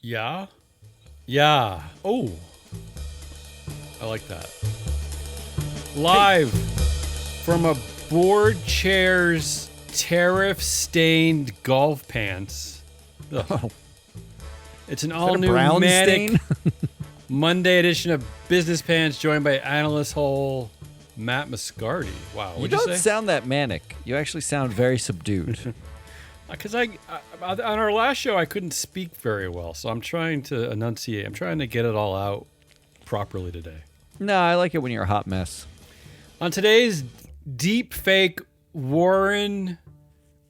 Yeah? Yeah. Oh. I like that. Live from a board chair's tariff-stained golf pants. Ugh. Oh. It's an Is that a all-new brown manic stain? Monday edition of Business Pants, joined by analyst hole Matt Moscardi. Wow, You what'd don't you say? sound that manic. You actually sound very subdued. Because on our last show, I couldn't speak very well, so I'm trying to enunciate. I'm trying to get it all out properly today. No, I like it when you're a hot mess. On today's deep fake Warren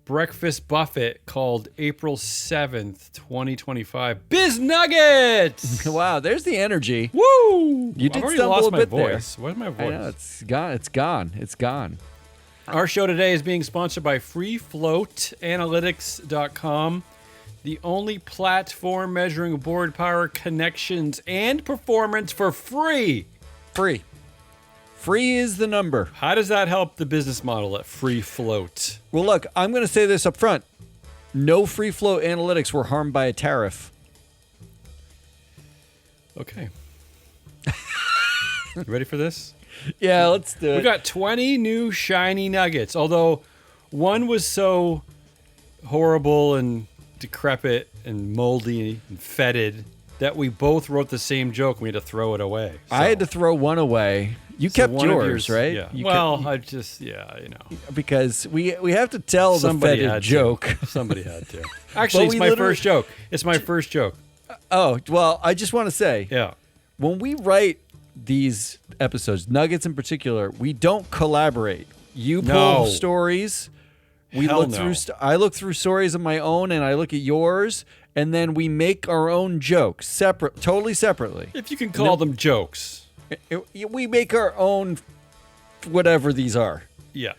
breakfast buffet called April 7th, 2025, Biz Nuggets! Wow, there's the energy. Woo! You I've did already stumble lost a my bit voice. there. Where's my I voice? know, it's gone. It's gone. It's gone. Our show today is being sponsored by FreeFloatAnalytics.com, the only platform measuring board power, connections, and performance for free. Free. Free is the number. How does that help the business model at Free Float? Well, look, I'm going to say this up front. No free flow analytics were harmed by a tariff. Okay. You ready for this? Yeah, let's do it. We got 20 new shiny nuggets, although one was so horrible and decrepit and moldy and fetid that we both wrote the same joke and we had to throw it away. I had to throw one away. You So kept one of yours, right? Yeah. You Well, kept- I just, yeah, you know. because we have to tell Somebody the fetid had to. joke. Somebody had to. Actually, it's we my literally- first joke. It's my first joke. Oh, well, I just want to say, Yeah. when we write these episodes, Nuggets in particular, we don't collaborate. You pull No. stories. We Hell look no. through. I look through stories of my own, and I look at yours, and then we make our own jokes totally separately. If you can call them jokes. We make our own, whatever these are. Yeah.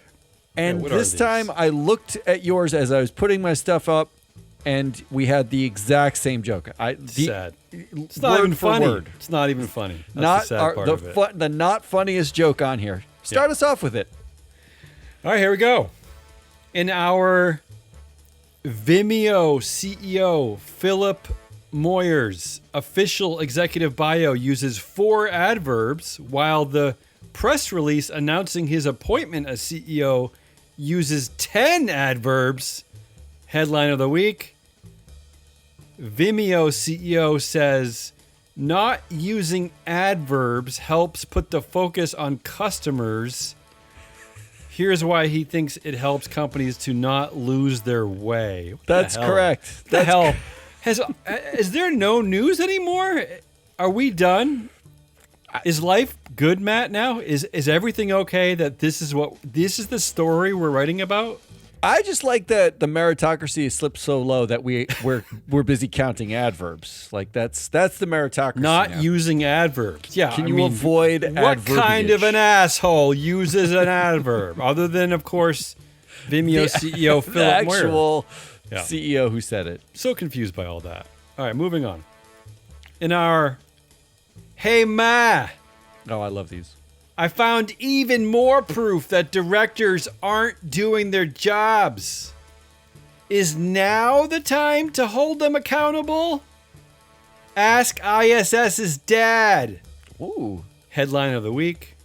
And what are this these? time, I looked at yours as I was putting my stuff up, and we had the exact same joke. Sad. It's not even for funny. word. It's not even funny. That's Not the sad part of it. the not funniest joke on here. Start us off with it. All right, here we go. In our Vimeo CEO, Philip Moyer's official executive bio uses 4 adverbs, while the press release announcing his appointment as CEO uses 10 adverbs. Headline of the week: Vimeo CEO says not using adverbs helps put the focus on customers. Here's why he thinks it helps companies to not lose their way. What the That's hell? correct. What the That's hell? Is there no news anymore? Are we done? Is life good, Matt, now? Is everything okay that this is the story we're writing about? I just like that the meritocracy has slipped so low that we're busy counting adverbs. Like that's the meritocracy. Not now. using adverbs. Yeah. Can you avoid what kind of adverbiage? an asshole uses an adverb other than, of course, Vimeo CEO the Philip Moyer? actual Yeah. CEO who said it. So confused by all that. All right, moving on. In our Hey Ma, Oh, I love these. I found even more proof that directors aren't doing their jobs. Is now the time to hold them accountable? Ask ISS's dad. Ooh. Headline of the week: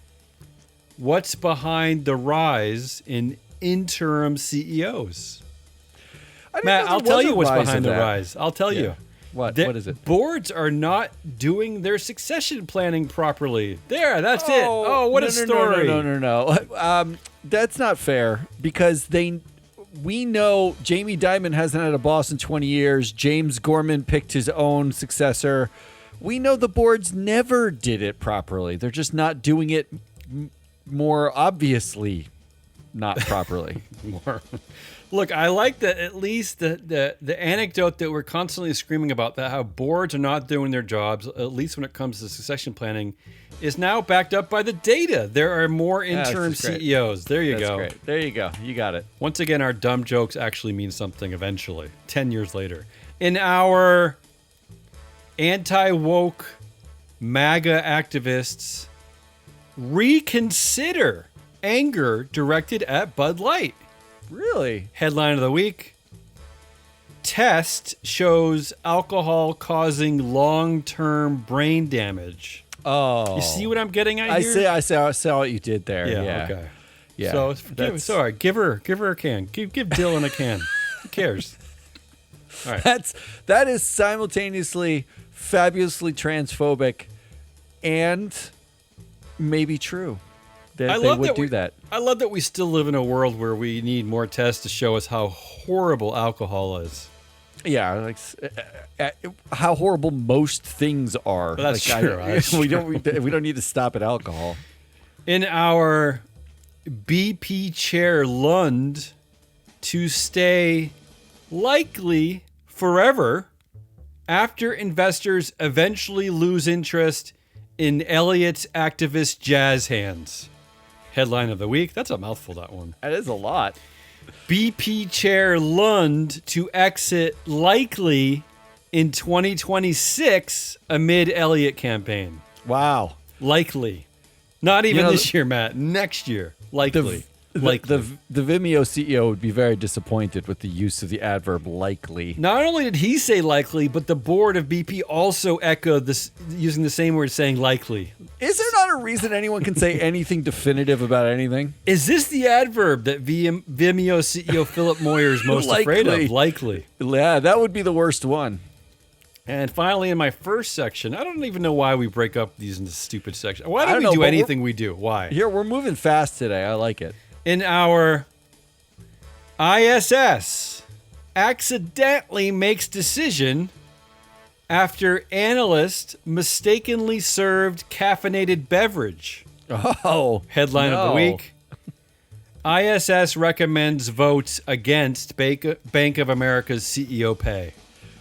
what's behind the rise in interim CEOs? I didn't Matt, know I'll there tell was you a what's rise behind of the that. rise. I'll tell you. What? The What is it? Boards are not doing their succession planning properly. There, that's it. Oh, what a story. No. That's not fair because we know Jamie Dimon hasn't had a boss in 20 years. James Gorman picked his own successor. We know the boards never did it properly. They're just not doing it more obviously not properly. More. Look, I like that at least the anecdote that we're constantly screaming about, that how boards are not doing their jobs, at least when it comes to succession planning, is now backed up by the data. There are more interim that's great. CEOs. There you That's go. great. There you go. You got it. Once again, our dumb jokes actually mean something eventually, 10 years later. In our anti-woke MAGA activists reconsider anger directed at Bud Light. Really? Headline of the week: test shows alcohol causing long-term brain damage. Oh. You see what I'm getting at here? I saw what you did there. Yeah. Okay. Yeah. So sorry, give her a can. Give Dylan a can. Who cares? All right. That is simultaneously fabulously transphobic and maybe true. They would do that. I love that we still live in a world where we need more tests to show us how horrible alcohol is. Yeah, like how horrible most things are. Well, that's true. We don't need to stop at alcohol. In our BP chair Lund to stay likely forever after investors eventually lose interest in Elliot's activist jazz hands. Headline of the week. That's a mouthful, that one. That is a lot. BP chair Lund to exit likely in 2026 amid Elliott campaign. Wow. Likely. Not even this year, Matt. Next year. Likely. The Vimeo CEO would be very disappointed with the use of the adverb likely. Not only did he say likely, but the board of BP also echoed this, using the same word, saying likely. Is there not a reason anyone can say anything definitive about anything? Is this the adverb that Vimeo CEO Philip Moyer is most afraid of? Likely. Yeah, that would be the worst one. And finally, in my first section, I don't even know why we break up these into stupid sections. Why I don't don't we know, do anything we do? Why? Here, we're moving fast today. I like it. In our ISS, accidentally makes decision after analyst mistakenly served caffeinated beverage. Oh. Headline of the week. ISS recommends votes against Bank of America's CEO pay.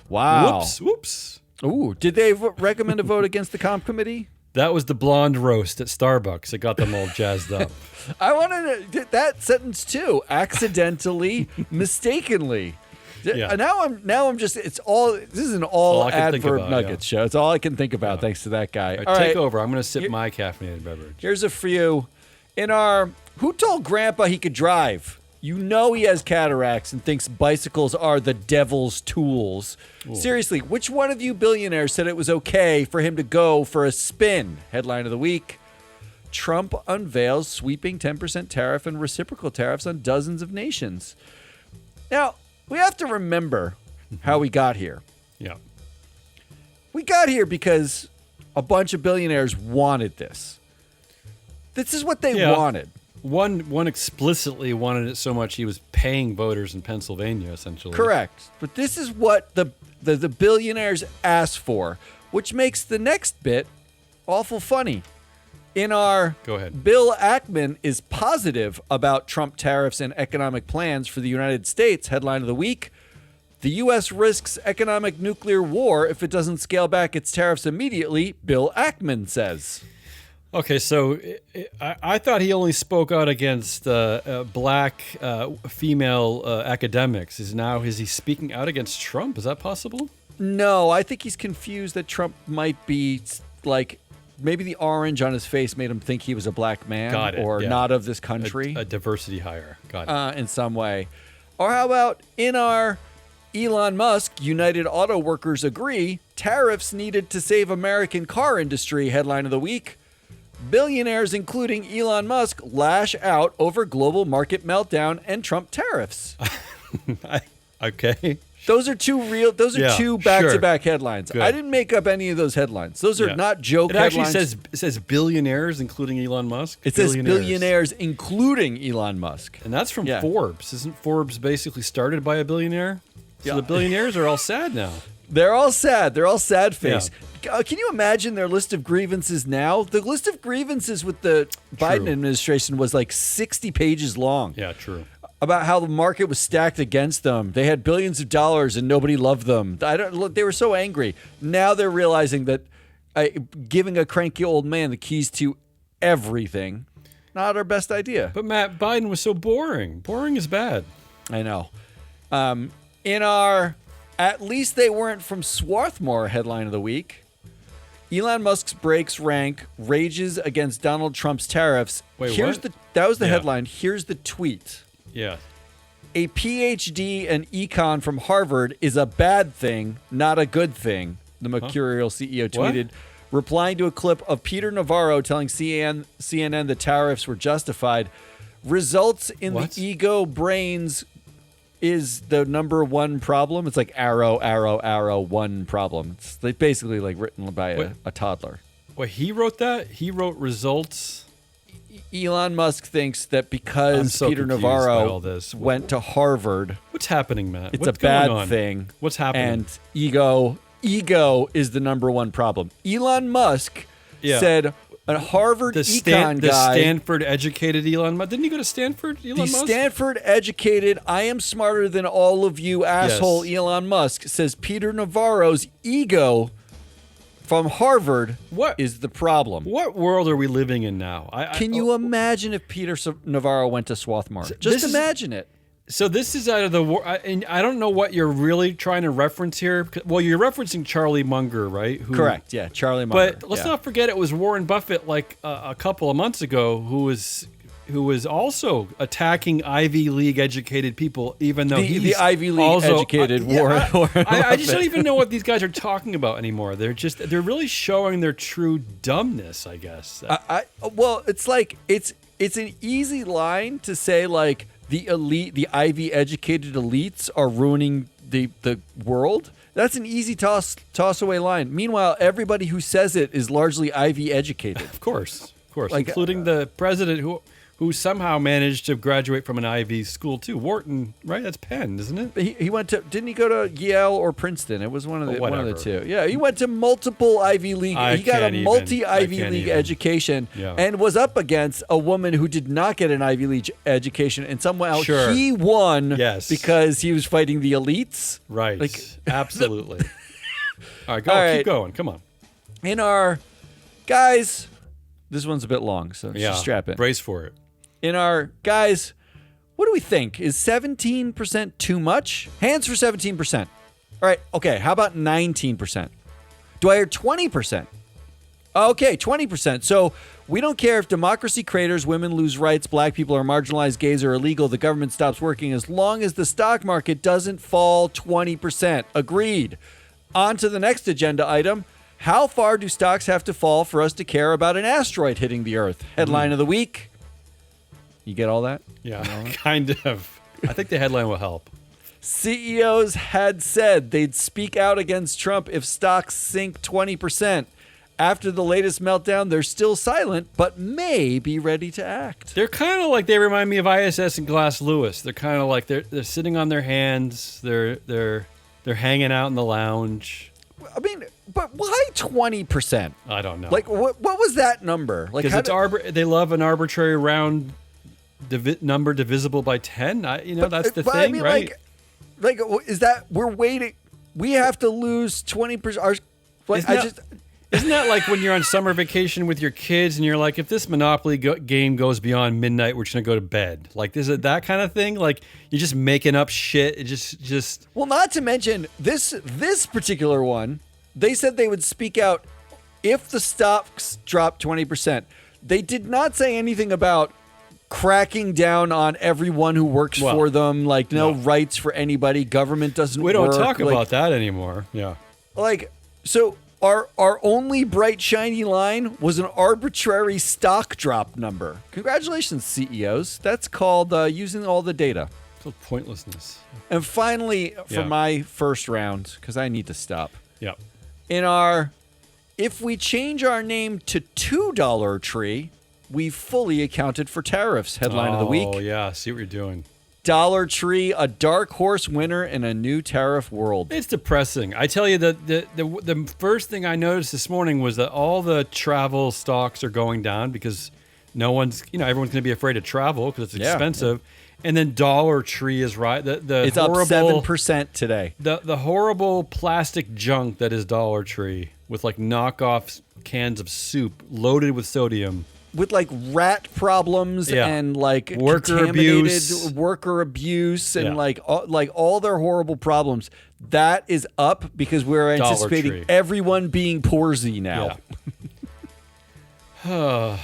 Wow. Whoops. Ooh, did they recommend a vote against the comp committee? That was the blonde roast at Starbucks. It got them all jazzed up. I wanted to, that sentence too. Accidentally, mistakenly. Yeah. Now I'm just. It's all. This is an all adverb nuggets show. It's all I can think about. Thanks to that guy. All right, take over. I'm going to sip my caffeinated beverage. Here's a few. In our who told Grandpa he could drive? You know he has cataracts and thinks bicycles are the devil's tools. Ooh. Seriously, which one of you billionaires said it was okay for him to go for a spin? Headline of the week. Trump unveils sweeping 10% tariff and reciprocal tariffs on dozens of nations. Now, we have to remember how we got here. Yeah. We got here because a bunch of billionaires wanted this. This is what they wanted. One explicitly wanted it so much he was paying voters in Pennsylvania, essentially. Correct. But this is what the billionaires asked for, which makes the next bit awful funny. In our Go ahead. Bill Ackman is positive about Trump tariffs and economic plans for the United States. Headline of the week. The U.S. risks economic nuclear war if it doesn't scale back its tariffs immediately, Bill Ackman says. Okay, so I thought he only spoke out against black female academics. Is he speaking out against Trump? Is that possible? No, I think he's confused that Trump might be like maybe the orange on his face made him think he was a black man or not of this country. A diversity hire. Got it. In some way. Or how about in our Elon Musk, United Auto Workers agree, tariffs needed to save American car industry, headline of the week. Billionaires, including Elon Musk, lash out over global market meltdown and Trump tariffs. Okay. Those are two back-to-back headlines. Good. I didn't make up any of those headlines. Those are not joke headlines. It says billionaires, including Elon Musk. It says billionaires, including Elon Musk. And that's from Forbes. Isn't Forbes basically started by a billionaire? So the billionaires are all sad now. They're all sad. They're all sad face. Yeah. Can you imagine their list of grievances now? The list of grievances with the Biden administration was like 60 pages long. Yeah, true. About how the market was stacked against them. They had billions of dollars and nobody loved them. They were so angry. Now they're realizing that giving a cranky old man the keys to everything, not our best idea. But Matt, Biden was so boring. Boring is bad. I know. In our at least they weren't from Swarthmore headline of the week. Elon Musk's brakes rank rages against Donald Trump's tariffs. Wait, That was the headline. Here's the tweet. Yeah. a PhD in econ from Harvard is a bad thing, not a good thing, the Mercurial CEO tweeted, replying to a clip of Peter Navarro telling CNN the tariffs were justified. Results in the ego brains is the number one problem. It's like arrow, one problem. It's like basically like written by a toddler. Well, he wrote that? He wrote results? Elon Musk thinks that because Peter Navarro went to Harvard. What's happening, Matt? It's a bad thing. What's happening? And ego is the number one problem. Elon Musk said a Harvard econ guy. The Stanford-educated Elon Musk. Didn't he go to Stanford, Elon Musk? The Stanford-educated, I am smarter than all of you, asshole Elon Musk, says Peter Navarro's ego from Harvard is the problem. What world are we living in now? Can you imagine if Peter Navarro went to Swarthmore? Just imagine it. So this is out of the war. And I don't know what you're really trying to reference here. Well, you're referencing Charlie Munger, right? Correct. Yeah, Charlie Munger. But let's not forget it was Warren Buffett like a couple of months ago who was also attacking Ivy League educated people, even though he's the Ivy League educated Warren. I just don't even know what these guys are talking about anymore. They're really showing their true dumbness, I guess. Well, it's like it's an easy line to say like the elite, the Ivy educated elites are ruining the world. That's an easy toss away line. Meanwhile, everybody who says it is largely Ivy educated. Of course, like, including the president who somehow managed to graduate from an Ivy school too. Wharton, right? That's Penn, isn't it? He went to. Didn't he go to Yale or Princeton? It was one of the two. Yeah, he went to multiple Ivy League. He got a multi-Ivy League education and was up against a woman who did not get an Ivy League education, and somehow he won because he was fighting the elites. Right. Like, absolutely. All right, keep going. Come on. In our guys, this one's a bit long, so just strap in. Brace for it. In our guys, what do we think? Is 17% too much? Hands for 17%. All right, okay, how about 19%? Do I hear 20%? Okay, 20%. So we don't care if democracy craters, women lose rights, black people are marginalized, gays are illegal, the government stops working as long as the stock market doesn't fall 20%. Agreed. On to the next agenda item. How far do stocks have to fall for us to care about an asteroid hitting the Earth? Headline of the week. You get all that? Yeah, kind of. I think the headline will help. CEOs had said they'd speak out against Trump if stocks sink 20%. After the latest meltdown, they're still silent, but may be ready to act. They're kind of like, they remind me of ISS and Glass Lewis. They're kind of like they're sitting on their hands. They're hanging out in the lounge. I mean, but why 20%? I don't know. Like, what was that number? Like, because they love an arbitrary round number divisible by 10. That's the thing, I mean, right? Like, is that we're waiting? We have to lose 20%. Isn't that like when you're on summer vacation with your kids and you're like, if this Monopoly game goes beyond midnight, we're just gonna go to bed? Like, is it that kind of thing? Like, you're just making up shit. It just. Well, not to mention this particular one. They said they would speak out if the stocks dropped 20%. They did not say anything about cracking down on everyone who works for them. Like, no rights for anybody. Government doesn't. We don't talk about that anymore. Yeah. Like, so. Our only bright, shiny line was an arbitrary stock drop number. Congratulations, CEOs. That's called using all the data. It's called pointlessness. And finally, for my first round, because I need to stop. Yeah. In our, if we change our name to $2 tree, we've fully accounted for tariffs. Headline of the week. Oh, yeah. See what you're doing. Dollar Tree, a dark horse winner in a new tariff world. It's depressing. I tell you, the first thing I noticed this morning was that all the travel stocks are going down because everyone's going to be afraid to travel because it's expensive. Yeah. And then Dollar Tree is right. It's up 7% today. The horrible plastic junk that is Dollar Tree with like knockoff cans of soup loaded with sodium. With like rat problems and like worker abuse and like all their horrible problems, that is up because we're anticipating everyone being Porzy now. Yeah.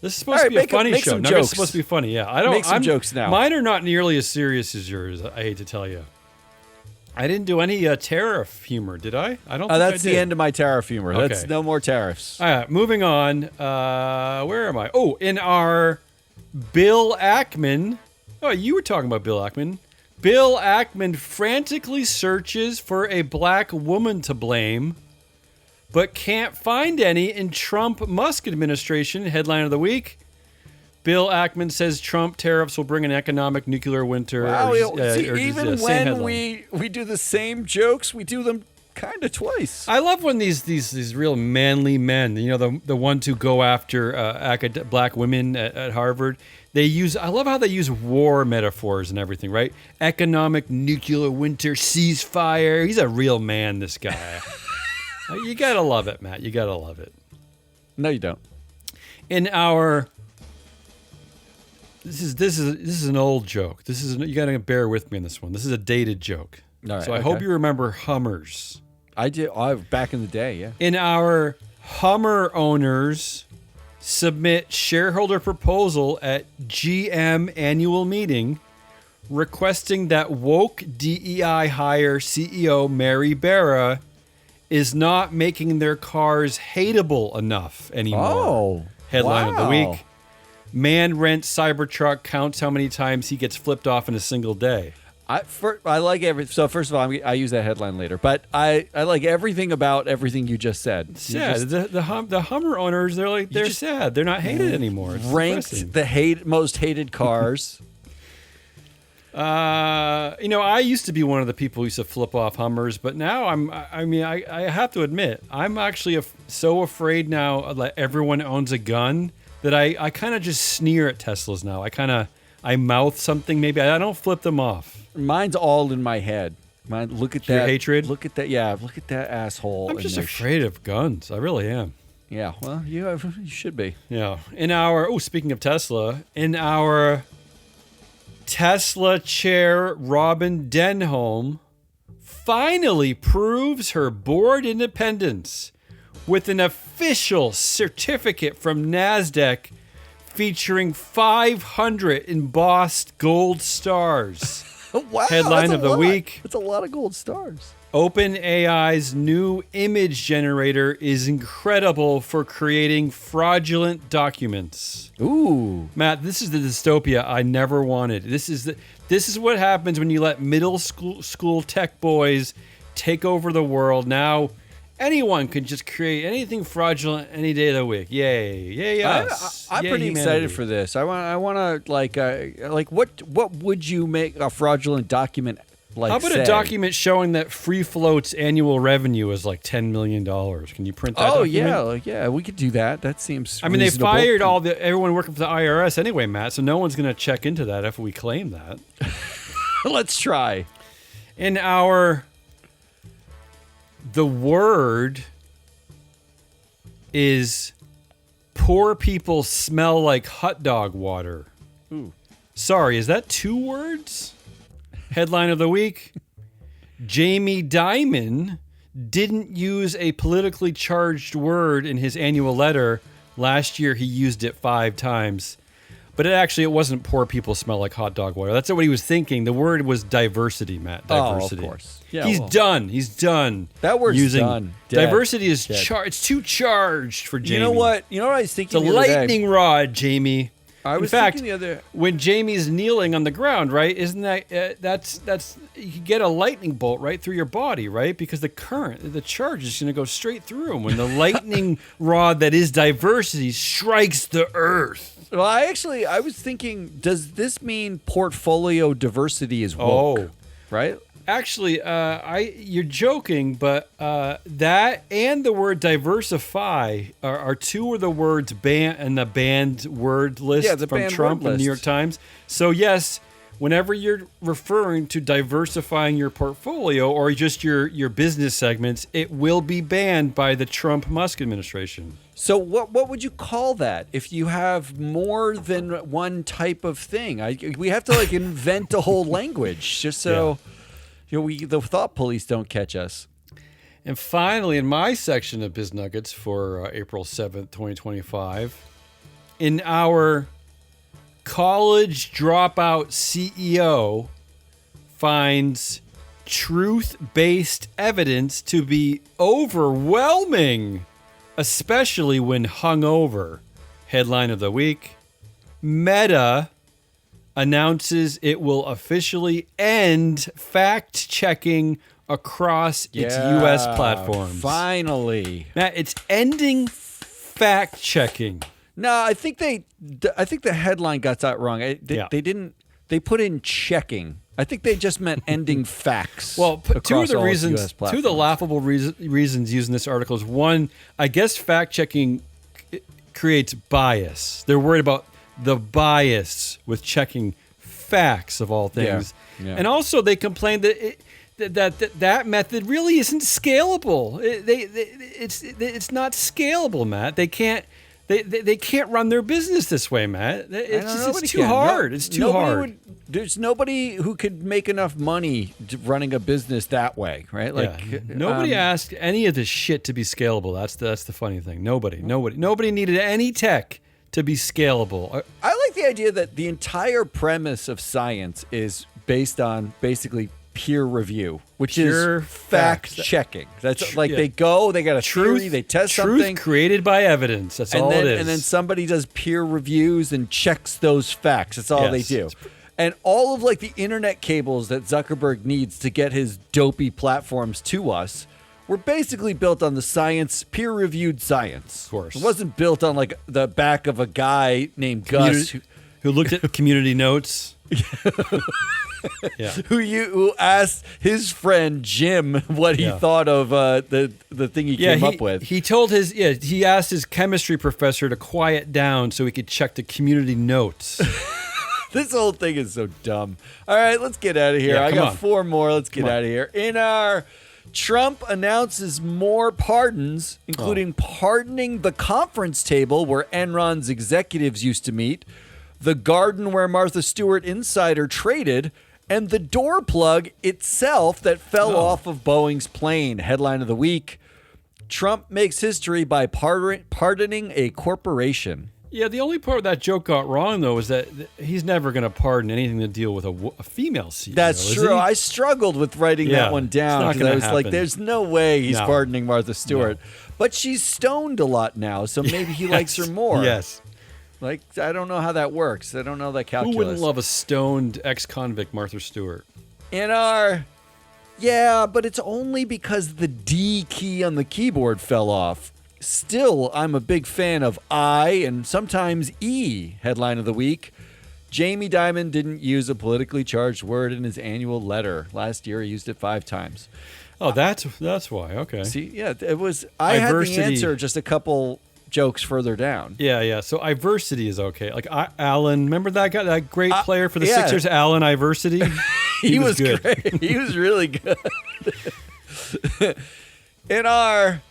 This is supposed to be a funny make show. some Nuggets jokes. supposed to be funny. Yeah, I don't. Make some jokes now. Mine are not nearly as serious as yours. I hate to tell you. I didn't do any tariff humor, did I? I don't. Think That's I did. the end of my tariff humor. Okay. That's no more tariffs. All right, moving on. Where am I? Oh, in our Bill Ackman. Oh, you were talking about Bill Ackman. Bill Ackman frantically searches for a black woman to blame, but can't find any in Trump-Musk administration. Headline of the week. Bill Ackman says Trump tariffs will bring an economic nuclear winter. Wow, Same even when headline. we do the same jokes, we do them kind of twice. I love when these real manly men, the ones who go after black women at Harvard, I love how they use war metaphors and everything, right? Economic nuclear winter, ceasefire. He's a real man, this guy. You gotta love it, Matt. You gotta love it. No, you don't. In our This is an old joke. You gotta bear with me on this one. This is a dated joke. All right, so I hope you remember Hummers. I did. Back in the day, yeah. In our Hummer owners submit shareholder proposal at GM annual meeting requesting that woke DEI hire CEO Mary Barra is not making their cars hateable enough anymore. Oh, Headline of the wow. week. Man rents cybertruck, counts how many times he gets flipped off in a single day. I like everything. So first of all, I use that headline later, but I like everything about everything you just said. Sad. The Hummer owners, they're sad. They're not hated anymore. It's ranked depressing. the most hated cars. I used to be one of the people who used to flip off Hummers, but now I have to admit, I'm actually so afraid now that everyone owns a gun that I kind of just sneer at Teslas now. I mouth something maybe. I don't flip them off. Mine's all in my head. Look at Your that hatred? Look at that. Yeah, look at that asshole. I'm just afraid of guns. I really am. Yeah, well, you should be. Yeah. Speaking of Tesla, in our Tesla chair, Robin Denholm finally proves her board independence with an official certificate from NASDAQ featuring 500 embossed gold stars. Wow, Headline of the week. That's a lot of gold stars. OpenAI's new image generator is incredible for creating fraudulent documents. Ooh. Matt, this is the dystopia I never wanted. This is what happens when you let middle school tech boys take over the world. Now anyone can just create anything fraudulent any day of the week. Yay us. I'm Yay, pretty humanity. excited for this. I want to like what would you make a fraudulent document like? How about say? a document showing that Free Float's annual revenue is like $10 million? Can you print that Oh document? yeah, we could do that. That seems. I mean, they reasonable. fired everyone working for the IRS anyway, Matt, so no one's going to check into that if we claim that. Let's try. In the word is poor people smell like hot dog water. Ooh. Sorry, is that 2 words? Headline of the week. Jamie Dimon didn't use a politically charged word in his annual letter. Last year, he used it 5 times. But it wasn't poor people smell like hot dog water. That's not what he was thinking. The word was diversity, Matt. Diversity. Oh, of course. Yeah, He's done. He's done. That word's using done. Dead. Diversity is Dead. it's too charged for Jamie. You know what? I was thinking It's a the other day? lightning rod, Jamie. I was In fact, thinking the other. when Jamie's kneeling on the ground, right? Isn't that that's you can get a lightning bolt right through your body, right? Because the charge is going to go straight through him when the lightning rod that is diversity strikes the earth. Well, I was thinking, does this mean portfolio diversity is woke? Right? Actually, you're joking, but that and the word diversify are 2 of the words banned in the banned word list the from banned Trump word and New York list. Times. So yes, whenever you're referring to diversifying your portfolio or just your business segments, it will be banned by the Trump-Musk administration. So what would you call that if you have more than one type of thing? We have to invent a whole language just so the thought police don't catch us. And finally, in my section of Biz Nuggets for April 7th, 2025, in our college dropout CEO finds truth-based evidence to be overwhelming, especially when hungover. Headline of the week. Meta announces it will officially end fact-checking across its U.S. platforms. Finally. Matt, it's ending fact-checking. No, I think the headline got that wrong. They put in checking. I think they just meant ending facts. Well, two of the laughable reasons used in this article is one, I guess fact-checking creates bias. They're worried about the bias with checking facts of all things. Yeah. And also they complained that that method really isn't scalable. It's not scalable, Matt. They can't run their business this way, Matt. It's too hard. It's too hard. There's nobody who could make enough money running a business that way, right? Nobody asked any of this shit to be scalable. That's the funny thing. Nobody needed any tech to be scalable. I like the idea that the entire premise of science is based on basically peer review, which is fact checking. That's they got a theory, they test something. Truth created by evidence. That's all it is. And then somebody does peer reviews and checks those facts. That's all they do. And all of the internet cables that Zuckerberg needs to get his dopey platforms to us were basically built on the science, peer-reviewed science. Of course. It wasn't built on the back of a guy named Gus who looked at community notes. Yeah. Who asked his friend Jim what he thought of the thing he came up with. He asked his chemistry professor to quiet down so he could check the community notes. This whole thing is so dumb. All right, let's get out of here. I got 4 more. Let's get out of here. In our Trump announces more pardons, including pardoning the conference table where Enron's executives used to meet, the garden where Martha Stewart insider traded, and the door plug itself that fell off of Boeing's plane. Headline of the week. Trump makes history by pardoning a corporation. Yeah, the only part of that joke got wrong, though, is that he's never going to pardon anything to deal with a female CEO. That's true. I struggled with writing that one down because I was like, there's no way he's pardoning Martha Stewart. No. But she's stoned a lot now, so maybe he likes her more. Yes. I don't know how that works. I don't know that calculus. Who wouldn't love a stoned ex-convict Martha Stewart? In our... Yeah, but it's only because the D key on the keyboard fell off. Still, I'm a big fan of I and sometimes E. Headline of the week. Jamie Dimon didn't use a politically charged word in his annual letter. Last year, he used it 5 times. Oh, that's why. Okay. See, yeah, it was... I had the answer just a couple jokes further down. Yeah. So Iversity is okay. Allen, remember that guy, that great player for the Sixers, Allen Iversity? He was good. Great. He was really good. In our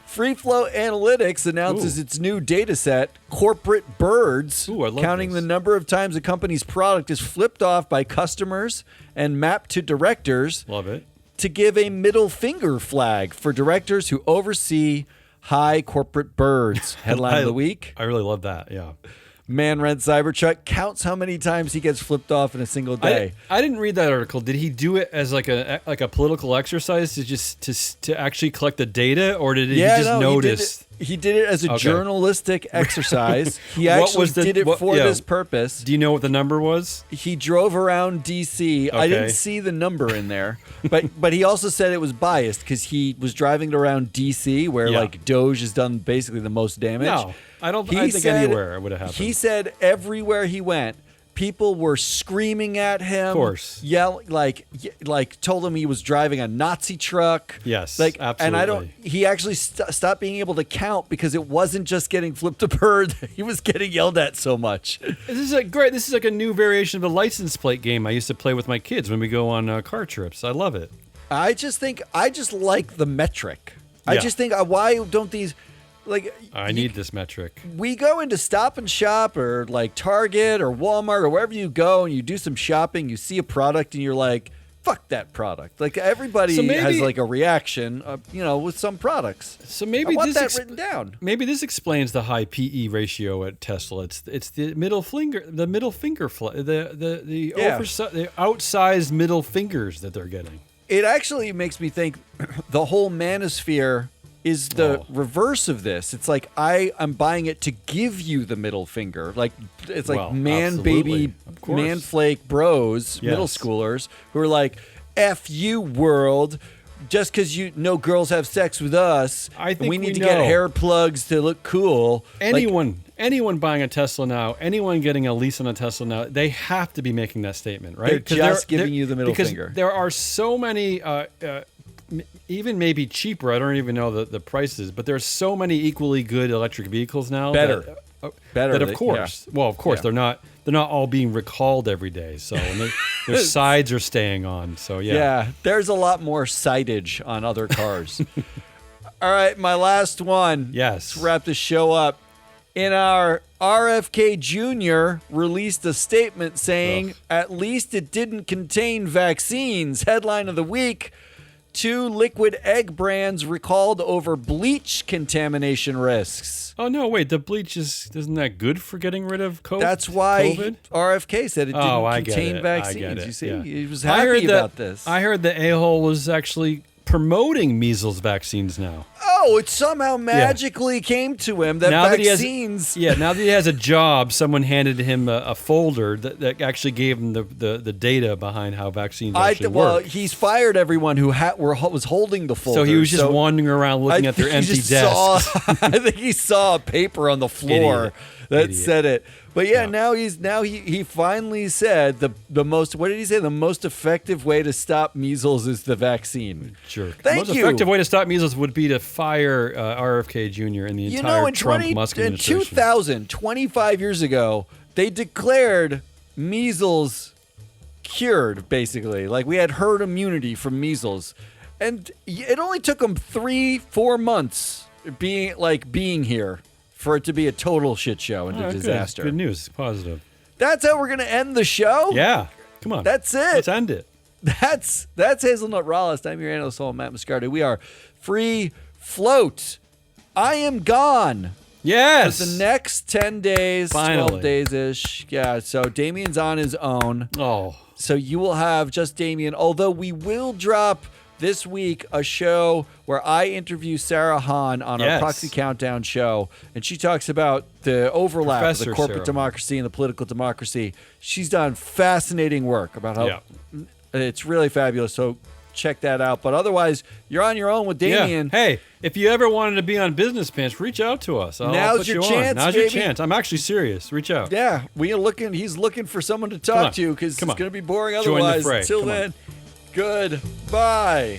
Free Flow Analytics announces its new data set, Corporate Birds, counting the number of times a company's product is flipped off by customers and mapped to directors. Love it. To give a middle finger flag for directors who oversee high corporate birds. Headline of the week. I really love that. Yeah. Man rents Cybertruck, counts how many times he gets flipped off in a single day. I didn't read that article. Did he do it as like a political exercise to actually collect the data, or did he just notice? He did it as a journalistic exercise. He actually did it for this purpose. Do you know what the number was? He drove around D.C. Okay. I didn't see the number in there, but he also said it was biased because he was driving around D.C. where Doge has done basically the most damage. No, I think anywhere it would have happened. He said everywhere he went, people were screaming at him. Of course. Told him he was driving a Nazi truck. Yes, absolutely. And he actually stopped being able to count because it wasn't just getting flipped a bird. He was getting yelled at so much. This is like a new variation of a license plate game I used to play with my kids when we go on car trips. I love it. I just like the metric. I just think, why don't these... I need this metric. We go into Stop and Shop or Target or Walmart or wherever you go and you do some shopping, you see a product and you're like, fuck that product. Like everybody So maybe- has like a reaction, with some products. So maybe I want this that written down. Maybe this explains the high PE ratio at Tesla. It's the middle finger, the Yeah. the outsized middle fingers that they're getting. It actually makes me think the whole manosphere is the reverse of this. It's like I'm buying it to give you the middle finger. Like it's like absolutely. baby, Of course. man flake bros, middle Yes. schoolers who are like, "F you, world." Just because girls have sex with us, I think and we need to know. get hair plugs to look cool. Anyone buying a Tesla now, anyone getting a lease on a Tesla now, they have to be making that statement, right? They're 'Cause just giving you the middle because finger. There are so many, even maybe cheaper. I don't even know the prices, but there's so many equally good electric vehicles now. Better. That of they- course. yeah. Well, of course, Yeah. they're not all being recalled every day. So and their sides are staying on. So Yeah, there's a lot more sightage on other cars. All right, my last one. Yes. Let's wrap the show up. In our RFK Jr. released a statement saying, Ugh. at least it didn't contain vaccines. Headline of the week. 2 liquid egg brands recalled over bleach contamination risks. Oh no! Wait, the bleach isn't that good for getting rid of COVID? That's why COVID? RFK said it didn't I get contain it. vaccines. I get it. You see, yeah. he was I happy heard about this. I heard the a-hole was actually promoting measles vaccines now. Oh, it somehow magically came to him that Now that he has- vaccines. Now that he has a job, someone handed him a folder that actually gave him the data behind how vaccines actually work. He's fired everyone who was holding the folder. So he was just wandering around looking at their think he empty just desks. I think he saw a paper on the floor Idiot. that Idiot. said it. But Yeah. now he finally said the most. What did he say? The most effective way to stop measles is the vaccine. Jerk. Thank the most you. effective way to stop measles would be to fire RFK Jr. and the entire in Trump-Musk in administration. 2000, 25 years ago, they declared measles cured, basically. Like we had herd immunity from measles. And it only took them 3-4 months being here for it to be a total shit show and a Good. disaster. Good news. Positive. That's how we're going to end the show? Yeah. Come on. That's it. Let's end it. That's Hazelnut Rawlist. I'm your analyst, Matt Moscardi. We are free float. I am gone. Yes. For the next 10 days, Finally. 12 days-ish. Yeah, so Damien's on his own. Oh. So you will have just Damien, although we will drop this week a show where I interview Sarah Hahn on our Yes. Proxy Countdown show, and she talks about the overlap of Professor the corporate Sarah. democracy and the political democracy. She's done fascinating work about how Yeah. it's really fabulous, so check that out. But otherwise, you're on your own with Damien. Yeah. Hey, if you ever wanted to be on Business Pants, reach out to us. I'll Now's put your you on. chance, Now's baby. your chance. I'm actually serious. Reach out. Yeah, he's looking for someone to Come on. talk to because it's Come going on. to be boring Join the otherwise. fray. Until Come on. then, goodbye.